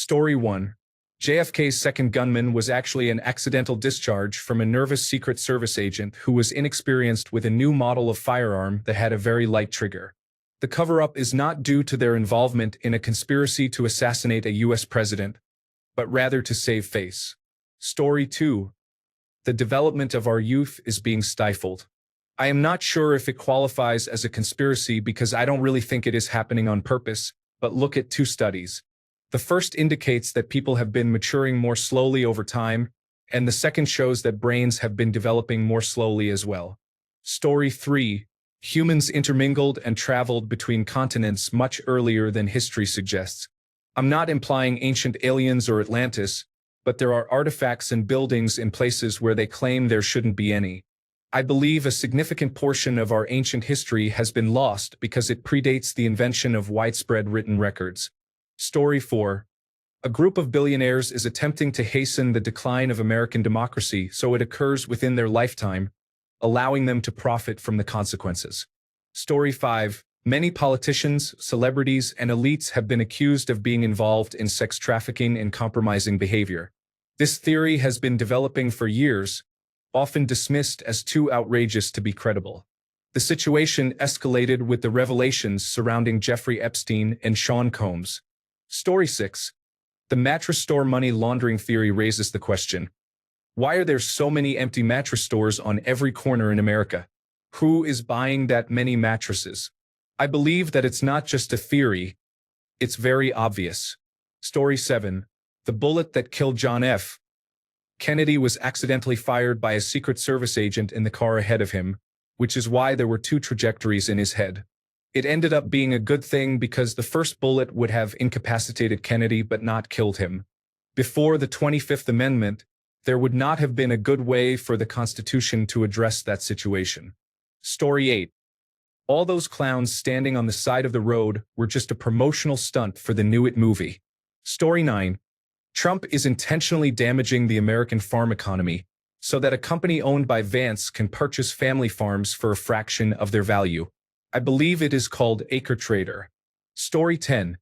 Story 1. JFK's second gunman was actually an accidental discharge from a nervous Secret Service agent who was inexperienced with a new model of firearm that had a very light trigger. The cover-up is not due to their involvement in a conspiracy to assassinate a U.S. president, but rather to save face. Story 2. The development of our youth is being stifled. I am not sure if it qualifies as a conspiracy because I don't really think it is happening on purpose, but look at two studies. The first indicates that people have been maturing more slowly over time, and the second shows that brains have been developing more slowly as well. Story 3. Humans intermingled and traveled between continents much earlier than history suggests. I'm not implying ancient aliens or Atlantis, but there are artifacts and buildings in places where they claim there shouldn't be any. I believe a significant portion of our ancient history has been lost because it predates the invention of widespread written records. Story 4. A group of billionaires is attempting to hasten the decline of American democracy so it occurs within their lifetime, allowing them to profit from the consequences. Story 5. Many politicians, celebrities, and elites have been accused of being involved in sex trafficking and compromising behavior. This theory has been developing for years, often dismissed as too outrageous to be credible. The situation escalated with the revelations surrounding Jeffrey Epstein and Sean Combs. Story 6. The mattress store money laundering theory raises the question: why are there so many empty mattress stores on every corner in America? Who is buying that many mattresses? I believe that it's not just a theory, it's very obvious. Story 7. The bullet that killed John F. Kennedy was accidentally fired by a Secret Service agent in the car ahead of him, which is why there were two trajectories in his head. It ended up being a good thing because the first bullet would have incapacitated Kennedy but not killed him. Before the 25th Amendment, there would not have been a good way for the Constitution to address that situation. Story 8. All those clowns standing on the side of the road were just a promotional stunt for the new It movie. Story 9. Trump is intentionally damaging the American farm economy so that a company owned by Vance can purchase family farms for a fraction of their value. I believe it is called Acre Trader. Story 10.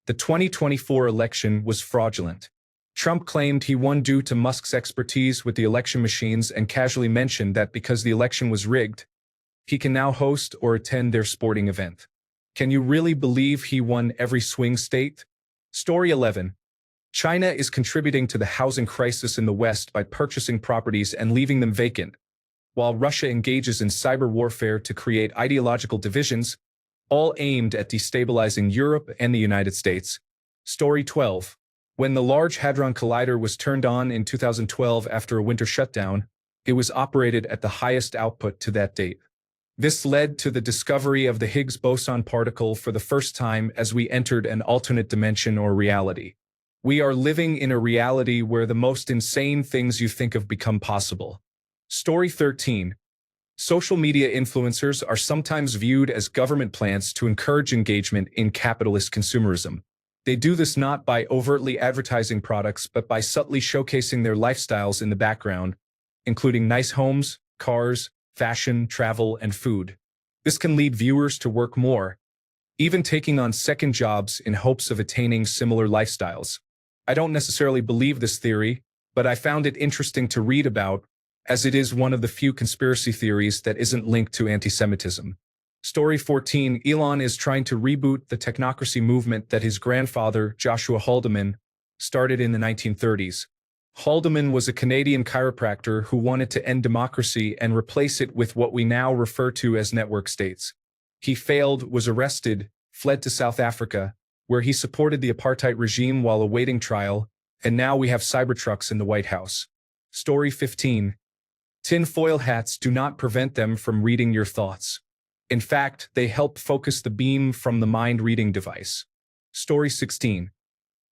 The 2024 election was fraudulent. Trump claimed he won due to Musk's expertise with the election machines and casually mentioned that because the election was rigged, he can now host or attend their sporting event. Can you really believe he won every swing state? Story 11. China is contributing to the housing crisis in the West by purchasing properties and leaving them vacant, while Russia engages in cyber warfare to create ideological divisions, all aimed at destabilizing Europe and the United States. Story 12. When the Large Hadron Collider was turned on in 2012 after a winter shutdown, it was operated at the highest output to that date. This led to the discovery of the Higgs boson particle for the first time as we entered an alternate dimension or reality. We are living in a reality where the most insane things you think of become possible. Story 13. Social media influencers are sometimes viewed as government plants to encourage engagement in capitalist consumerism. They do this not by overtly advertising products but by subtly showcasing their lifestyles in the background, including nice homes, cars, fashion, travel, and food. This can lead viewers to work more, even taking on second jobs in hopes of attaining similar lifestyles. I don't necessarily believe this theory, but I found it interesting to read about, as it is one of the few conspiracy theories that isn't linked to anti-Semitism. Story 14. Elon is trying to reboot the technocracy movement that his grandfather, Joshua Haldeman, started in the 1930s. Haldeman was a Canadian chiropractor who wanted to end democracy and replace it with what we now refer to as network states. He failed, was arrested, fled to South Africa, where he supported the apartheid regime while awaiting trial, and now we have Cybertrucks in the White House. Story 15. Tinfoil hats do not prevent them from reading your thoughts. In fact, they help focus the beam from the mind-reading device. Story 16.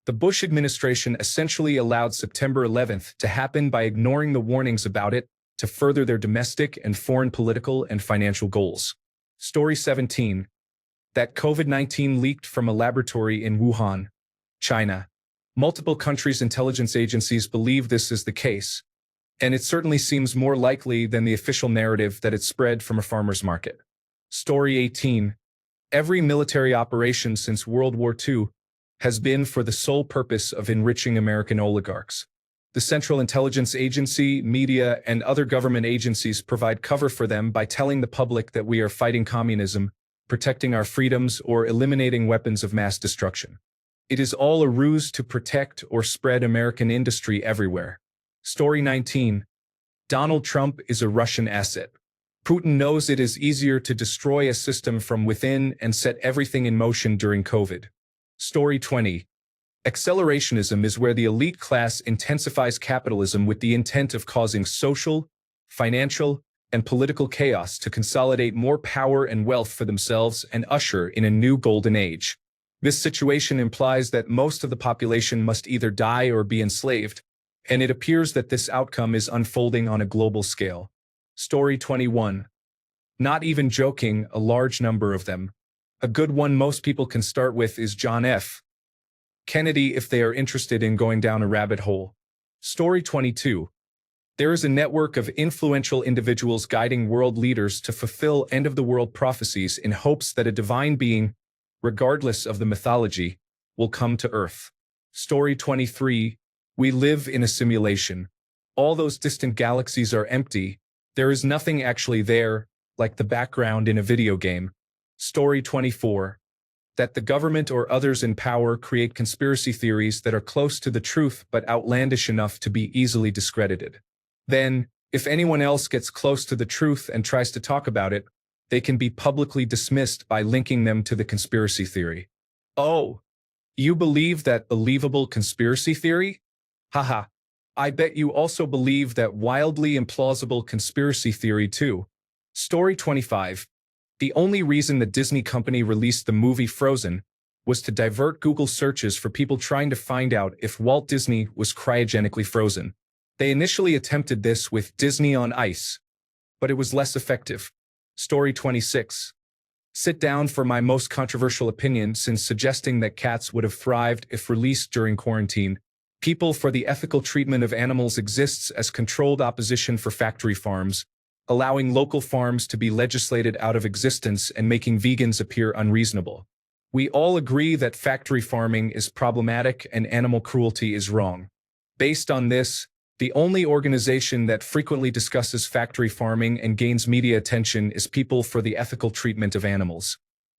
The Bush administration essentially allowed September 11th to happen by ignoring the warnings about it to further their domestic and foreign political and financial goals. Story 17. That COVID-19 leaked from a laboratory in Wuhan, China. Multiple countries' intelligence agencies believe this is the case, and it certainly seems more likely than the official narrative that it spread from a farmer's market. Story 18. Every military operation since World War II has been for the sole purpose of enriching American oligarchs. The Central Intelligence Agency, media, and other government agencies provide cover for them by telling the public that we are fighting communism, protecting our freedoms, or eliminating weapons of mass destruction. It is all a ruse to protect or spread American industry everywhere. Story 19. Donald Trump is a Russian asset. Putin knows it is easier to destroy a system from within and set everything in motion during COVID. Story 20. Accelerationism is where the elite class intensifies capitalism with the intent of causing social, financial, and political chaos to consolidate more power and wealth for themselves and usher in a new golden age. This situation implies that most of the population must either die or be enslaved, and it appears that this outcome is unfolding on a global scale. Story 21. Not even joking, a large number of them. A good one most people can start with is John F. Kennedy if they are interested in going down a rabbit hole. Story 22. There is a network of influential individuals guiding world leaders to fulfill end-of-the-world prophecies in hopes that a divine being, regardless of the mythology, will come to Earth. Story 23. We live in a simulation. All those distant galaxies are empty. There is nothing actually there, like the background in a video game. Story 24. That the government or others in power create conspiracy theories that are close to the truth but outlandish enough to be easily discredited. Then, if anyone else gets close to the truth and tries to talk about it, they can be publicly dismissed by linking them to the conspiracy theory. Oh, you believe that believable conspiracy theory? Haha. I bet you also believe that wildly implausible conspiracy theory too. Story 25. The only reason the Disney company released the movie Frozen was to divert Google searches for people trying to find out if Walt Disney was cryogenically frozen. They initially attempted this with Disney on Ice, but it was less effective. Story 26. Sit down for my most controversial opinion since suggesting that cats would have thrived if released during quarantine. People for the Ethical Treatment of Animals exists as controlled opposition for factory farms, allowing local farms to be legislated out of existence and making vegans appear unreasonable. We all agree that factory farming is problematic and animal cruelty is wrong. Based on this, the only organization that frequently discusses factory farming and gains media attention is People for the Ethical Treatment of Animals.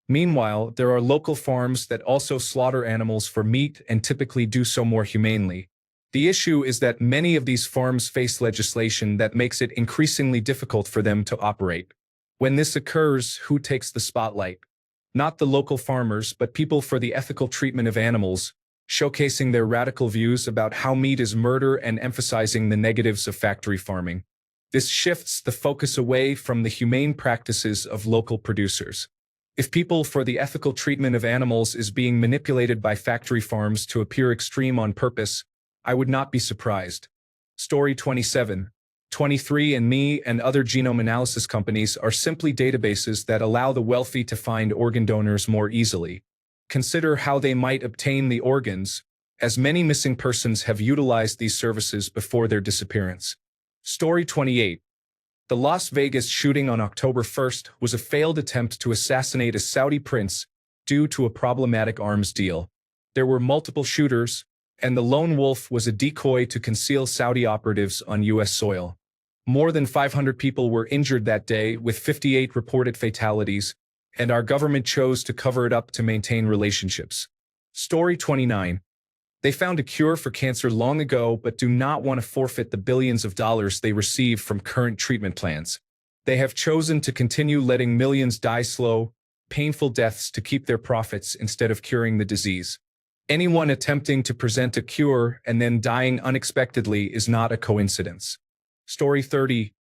Meanwhile, there are local farms that also slaughter animals for meat and typically do so more humanely. The issue is that many of these farms face legislation that makes it increasingly difficult for them to operate. When this occurs, who takes the spotlight? Not the local farmers, but People for the Ethical Treatment of Animals, showcasing their radical views about how meat is murder and emphasizing the negatives of factory farming. This shifts the focus away from the humane practices of local producers. If People for the Ethical Treatment of Animals is being manipulated by factory farms to appear extreme on purpose, I would not be surprised. Story 27. 23andMe and other genome analysis companies are simply databases that allow the wealthy to find organ donors more easily. Consider how they might obtain the organs, as many missing persons have utilized these services before their disappearance. Story 28. The Las Vegas shooting on October 1st was a failed attempt to assassinate a Saudi prince due to a problematic arms deal. There were multiple shooters, and the lone wolf was a decoy to conceal Saudi operatives on U.S. soil. More than 500 people were injured that day, with 58 reported fatalities, and our government chose to cover it up to maintain relationships. Story 29. They found a cure for cancer long ago but do not want to forfeit the billions of dollars they receive from current treatment plans. They have chosen to continue letting millions die slow, painful deaths to keep their profits instead of curing the disease. Anyone attempting to present a cure and then dying unexpectedly is not a coincidence. Story 30.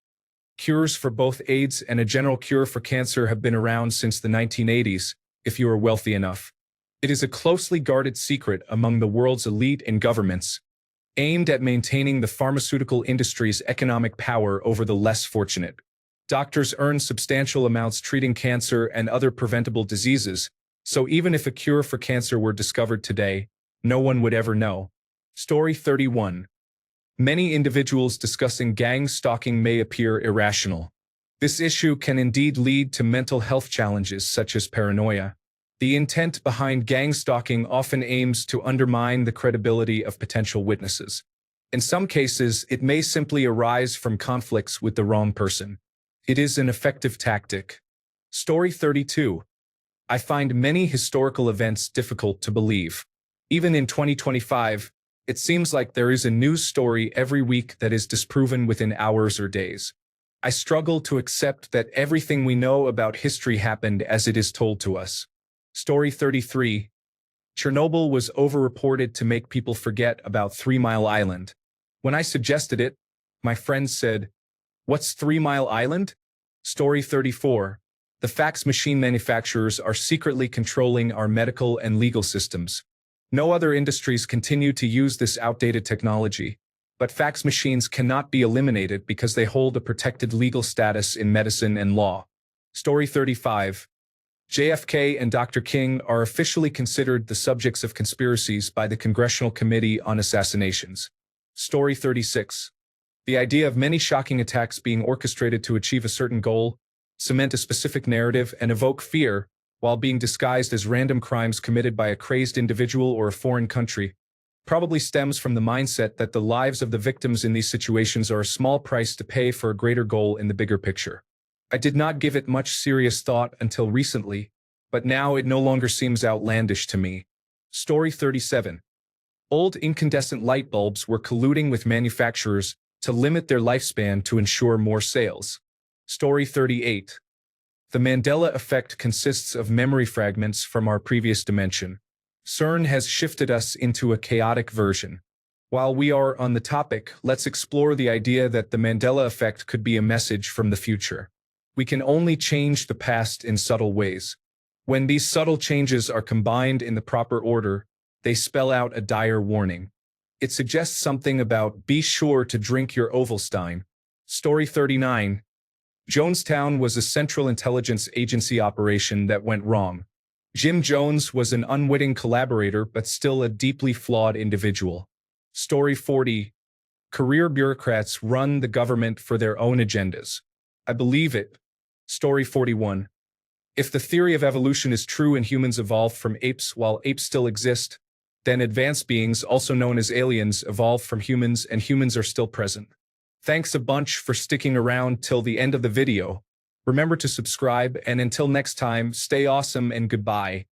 Cures for both AIDS and a general cure for cancer have been around since the 1980s, if you are wealthy enough. It is a closely guarded secret among the world's elite and governments, aimed at maintaining the pharmaceutical industry's economic power over the less fortunate. Doctors earn substantial amounts treating cancer and other preventable diseases, so even if a cure for cancer were discovered today, no one would ever know. Story 31. Many individuals discussing gang stalking may appear irrational. This issue can indeed lead to mental health challenges such as paranoia. The intent behind gang stalking often aims to undermine the credibility of potential witnesses. In some cases, it may simply arise from conflicts with the wrong person. It is an effective tactic. Story 32. I find many historical events difficult to believe. Even in 2025, it seems like there is a news story every week that is disproven within hours or days. I struggle to accept that everything we know about history happened as it is told to us. Story 33. Chernobyl was overreported to make people forget about 3 Mile Island. When I suggested it, my friends said, "What's 3 Mile Island?" Story 34. The fax machine manufacturers are secretly controlling our medical and legal systems. No other industries continue to use this outdated technology, but fax machines cannot be eliminated because they hold a protected legal status in medicine and law. Story 35. JFK and Dr. King are officially considered the subjects of conspiracies by the Congressional Committee on Assassinations. Story 36. The idea of many shocking attacks being orchestrated to achieve a certain goal, cement a specific narrative, and evoke fear, while being disguised as random crimes committed by a crazed individual or a foreign country, probably stems from the mindset that the lives of the victims in these situations are a small price to pay for a greater goal in the bigger picture. I did not give it much serious thought until recently, but now it no longer seems outlandish to me. Story 37. Old incandescent light bulbs were colluding with manufacturers to limit their lifespan to ensure more sales. Story 38. The Mandela effect consists of memory fragments from our previous dimension. CERN has shifted us into a chaotic version. While we are on the topic, let's explore the idea that the Mandela effect could be a message from the future. We can only change the past in subtle ways. When these subtle changes are combined in the proper order, they spell out a dire warning. It suggests something about be sure to drink your Ovaltine. Story 39. Jonestown was a Central Intelligence Agency operation that went wrong. Jim Jones was an unwitting collaborator but still a deeply flawed individual. Story 40. Career bureaucrats run the government for their own agendas. I believe it. Story 41. If the theory of evolution is true and humans evolved from apes while apes still exist, then advanced beings, also known as aliens, evolved from humans and humans are still present. Thanks a bunch for sticking around till the end of the video. Remember to subscribe, and until next time, stay awesome and goodbye.